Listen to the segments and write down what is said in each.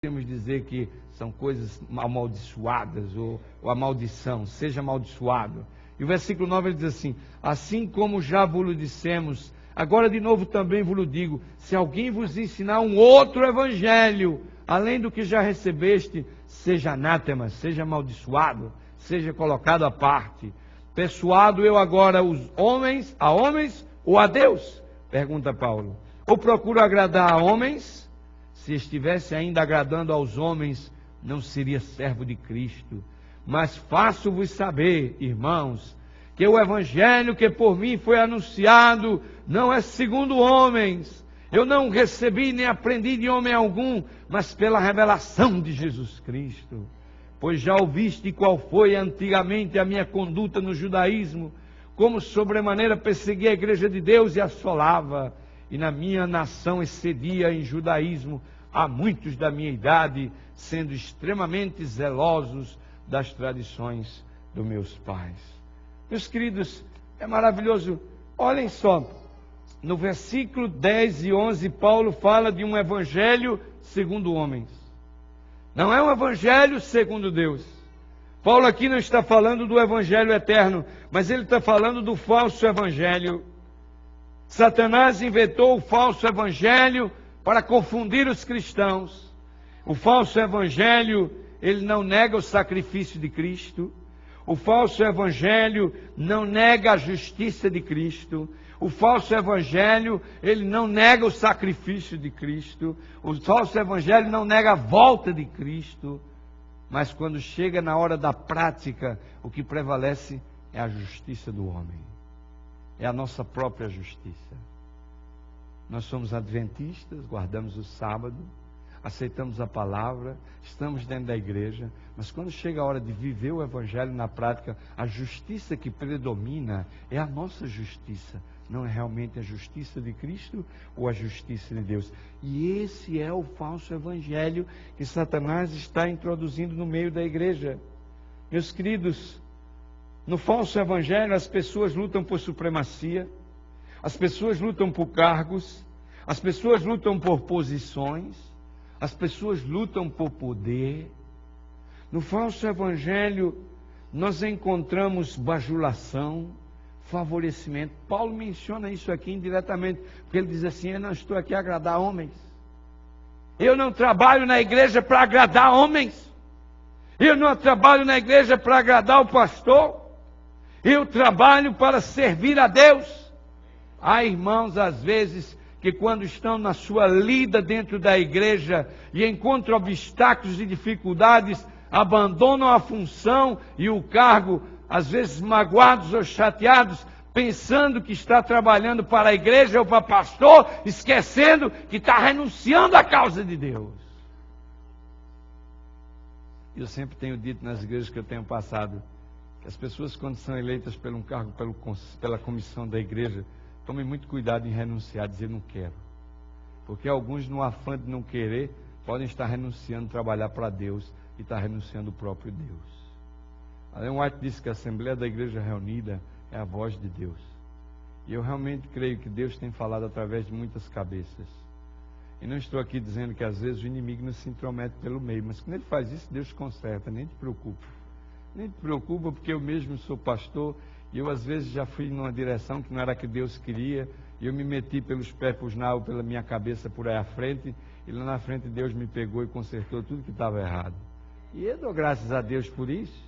podemos dizer que são coisas amaldiçoadas, ou a maldição, seja amaldiçoado. E o versículo 9 ele diz assim: assim como já vos dissemos, agora de novo também vos digo, se alguém vos ensinar um outro evangelho, além do que já recebeste, seja anátema, seja amaldiçoado, seja colocado à parte. Persuado eu agora os homens, a homens ou a Deus? Pergunta Paulo. Ou procuro agradar a homens? Se estivesse ainda agradando aos homens, não seria servo de Cristo. Mas faço-vos saber, irmãos, que o evangelho que por mim foi anunciado não é segundo homens. Eu não recebi nem aprendi de homem algum, mas pela revelação de Jesus Cristo. Pois já ouviste qual foi antigamente a minha conduta no judaísmo, como sobremaneira persegui a igreja de Deus e assolava, e na minha nação excedia em judaísmo a muitos da minha idade, sendo extremamente zelosos das tradições dos meus pais. Meus queridos, é maravilhoso. Olhem só, no versículo 10 e 11, Paulo fala de um evangelho segundo homens. Não é um evangelho segundo Deus. Paulo aqui não está falando do evangelho eterno, mas ele está falando do falso evangelho. Satanás inventou o falso evangelho para confundir os cristãos. O falso evangelho, ele não nega o sacrifício de Cristo. O falso evangelho não nega a justiça de Cristo. O falso evangelho, ele não nega o sacrifício de Cristo. O falso evangelho não nega a volta de Cristo. Mas quando chega na hora da prática, o que prevalece é a justiça do homem. É a nossa própria justiça. Nós somos adventistas, guardamos o sábado, aceitamos a palavra, estamos dentro da igreja, mas quando chega a hora de viver o evangelho na prática, a justiça que predomina é a nossa justiça, não é realmente a justiça de Cristo ou a justiça de Deus. E esse é o falso evangelho que Satanás está introduzindo no meio da igreja. Meus queridos, no falso evangelho as pessoas lutam por supremacia, as pessoas lutam por cargos, as pessoas lutam por posições, as pessoas lutam por poder. No falso evangelho nós encontramos bajulação, favorecimento. Paulo menciona isso aqui indiretamente, porque ele diz assim: eu não estou aqui a agradar homens. Eu não trabalho na igreja para agradar homens. Eu não trabalho na igreja para agradar o pastor. Eu trabalho para servir a Deus. Há irmãos, às vezes, que quando estão na sua lida dentro da igreja e encontram obstáculos e dificuldades, abandonam a função e o cargo, às vezes magoados ou chateados, pensando que está trabalhando para a igreja ou para pastor, esquecendo que está renunciando à causa de Deus. Eu sempre tenho dito nas igrejas que eu tenho passado, que as pessoas, quando são eleitas por um cargo pela comissão da igreja, tomem muito cuidado em renunciar, dizer não quero. Porque alguns, no afã de não querer, podem estar renunciando a trabalhar para Deus e estar renunciando o próprio Deus. Ellen White disse que a Assembleia da Igreja Reunida é a voz de Deus. E eu realmente creio que Deus tem falado através de muitas cabeças. E não estou aqui dizendo que às vezes o inimigo não se intromete pelo meio, mas quando ele faz isso, Deus conserta, nem te preocupa. Nem te preocupa, porque eu mesmo sou pastor e eu às vezes já fui numa direção que não era a que Deus queria, e eu me meti pelos pés por nada, pela minha cabeça por aí à frente, e lá na frente Deus me pegou e consertou tudo que estava errado. E eu dou graças a Deus por isso.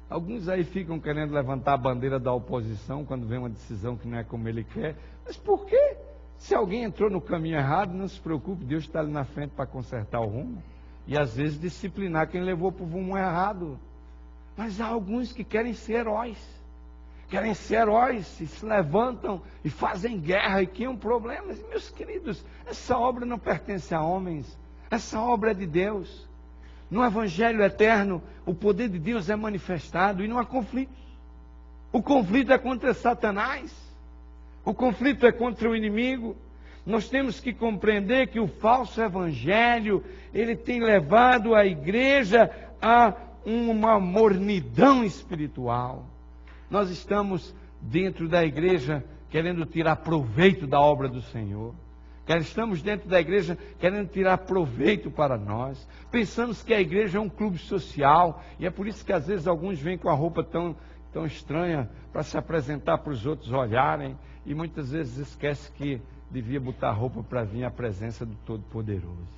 Alguns aí ficam querendo levantar a bandeira da oposição quando vem uma decisão que não é como ele quer. Mas por quê? Se alguém entrou no caminho errado, não se preocupe, Deus está ali na frente para consertar o rumo. E às vezes disciplinar quem levou para o rumo errado. Mas há alguns que querem ser heróis. Querem ser heróis e se levantam e fazem guerra e criam problemas. E, meus queridos, essa obra não pertence a homens. Essa obra é de Deus. No Evangelho eterno, o poder de Deus é manifestado e não há conflitos. O conflito é contra Satanás. O conflito é contra o inimigo. Nós temos que compreender que o falso evangelho, ele tem levado a igreja a uma mornidão espiritual. Nós estamos dentro da igreja querendo tirar proveito da obra do Senhor, Estamos dentro da igreja querendo tirar proveito para nós. Pensamos que a igreja é um clube social. E é por isso que às vezes alguns vêm com a roupa tão estranha para se apresentar para os outros olharem. E muitas vezes esquece que devia botar roupa para vir à presença do Todo-Poderoso.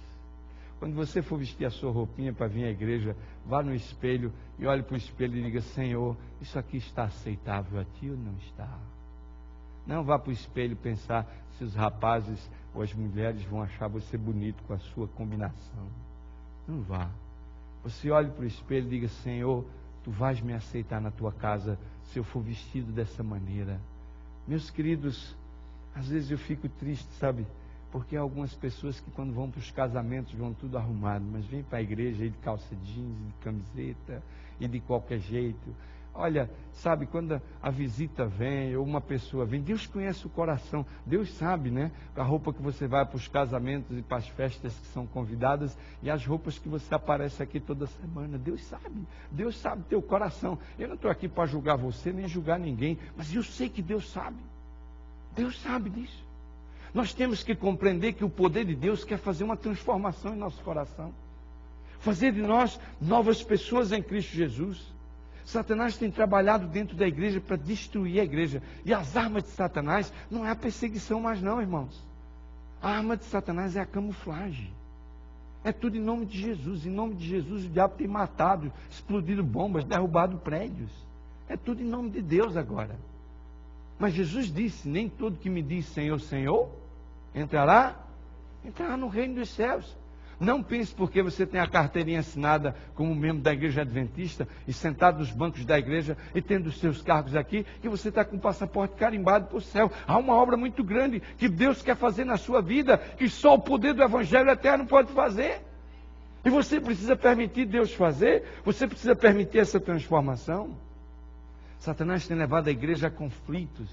Quando você for vestir a sua roupinha para vir à igreja, vá no espelho e olhe para o espelho e diga: Senhor, isso aqui está aceitável a Ti ou não está? Não vá para o espelho pensar se os rapazes ou as mulheres vão achar você bonito com a sua combinação. Não vá. Você olhe para o espelho e diga: Senhor, Tu vais me aceitar na Tua casa se eu for vestido dessa maneira. Meus queridos, às vezes eu fico triste, sabe? Porque há algumas pessoas que quando vão para os casamentos vão tudo arrumado, mas vêm para a igreja aí de calça jeans, de camiseta e de qualquer jeito. Olha, sabe, quando a visita vem, ou uma pessoa vem, Deus conhece o coração, Deus sabe, né? A roupa que você vai para os casamentos e para as festas que são convidadas, e as roupas que você aparece aqui toda semana, Deus sabe teu coração. Eu não estou aqui para julgar você, nem julgar ninguém, mas eu sei que Deus sabe disso. Nós temos que compreender que o poder de Deus quer fazer uma transformação em nosso coração, fazer de nós novas pessoas em Cristo Jesus. Satanás tem trabalhado dentro da igreja para destruir a igreja. E as armas de Satanás não é a perseguição mais não, irmãos. A arma de Satanás é a camuflagem. É tudo em nome de Jesus. Em nome de Jesus o diabo tem matado, explodido bombas, derrubado prédios. É tudo em nome de Deus agora. Mas Jesus disse: nem todo que me diz Senhor, Senhor, entrará no reino dos céus. Não pense porque você tem a carteirinha assinada como membro da igreja adventista e sentado nos bancos da igreja e tendo os seus cargos aqui, que você está com o passaporte carimbado para o céu. Há uma obra muito grande que Deus quer fazer na sua vida, que só o poder do Evangelho eterno pode fazer. E você precisa permitir Deus fazer, você precisa permitir essa transformação. Satanás tem levado a igreja a conflitos,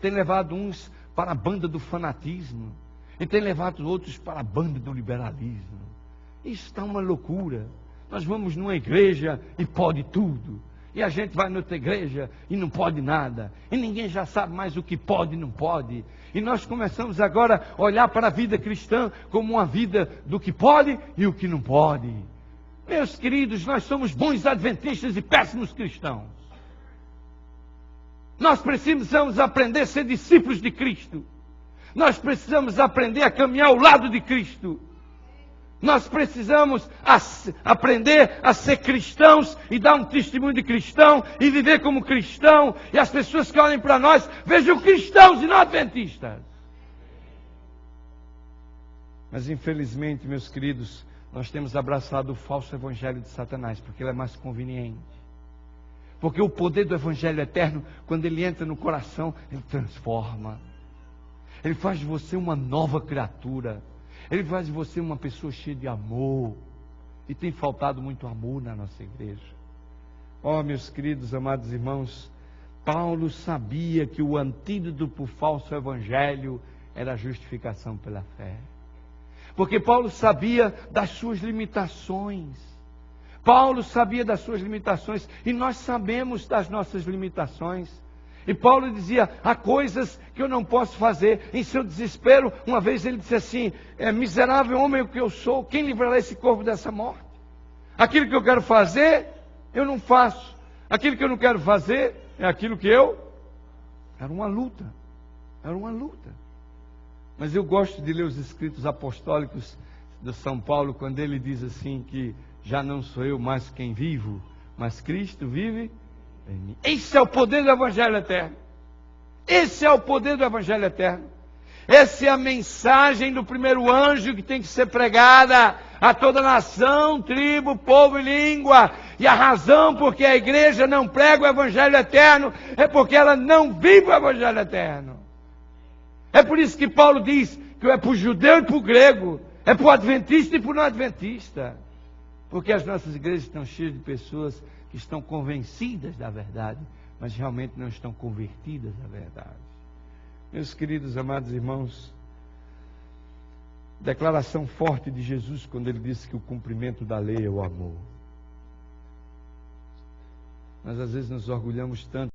tem levado uns para a banda do fanatismo, e tem levado outros para a banda do liberalismo. Isso está uma loucura. Nós vamos numa igreja e pode tudo, e a gente vai noutra igreja e não pode nada, e ninguém já sabe mais o que pode e não pode. E nós começamos agora a olhar para a vida cristã como uma vida do que pode e o que não pode. Meus queridos, nós somos bons adventistas e péssimos cristãos. Nós precisamos aprender a ser discípulos de Cristo. Nós precisamos aprender a caminhar ao lado de Cristo. Nós precisamos aprender a ser cristãos e dar um testemunho de cristão e viver como cristão. E as pessoas que olhem para nós vejam cristãos e não adventistas. Mas infelizmente, meus queridos, nós temos abraçado o falso evangelho de Satanás, porque ele é mais conveniente. Porque o poder do evangelho eterno, quando ele entra no coração, ele transforma. Ele faz de você uma nova criatura. Ele faz de você uma pessoa cheia de amor. E tem faltado muito amor na nossa igreja. Oh, meus queridos, amados irmãos, Paulo sabia que o antídoto para o falso evangelho era a justificação pela fé. Porque Paulo sabia das suas limitações. Paulo sabia das suas limitações. E nós sabemos das nossas limitações. E Paulo dizia: há coisas que eu não posso fazer. Em seu desespero, uma vez ele disse assim: miserável homem que eu sou, quem livrará esse corpo dessa morte? Aquilo que eu quero fazer, eu não faço. Aquilo que eu não quero fazer, é aquilo que eu... Era uma luta. Mas eu gosto de ler os escritos apostólicos de São Paulo, quando ele diz assim que já não sou eu mais quem vivo, mas Cristo vive em mim. Esse é o poder do Evangelho eterno. Esse é o poder do Evangelho eterno. Essa é a mensagem do primeiro anjo que tem que ser pregada a toda nação, tribo, povo e língua. E a razão porque a igreja não prega o Evangelho eterno é porque ela não vive o Evangelho eterno. É por isso que Paulo diz que é para o judeu e para o grego, é para o adventista e para o não adventista. Porque as nossas igrejas estão cheias de pessoas que estão convencidas da verdade, mas realmente não estão convertidas à verdade. Meus queridos, amados irmãos, declaração forte de Jesus quando ele disse que o cumprimento da lei é o amor. Nós às vezes nos orgulhamos tanto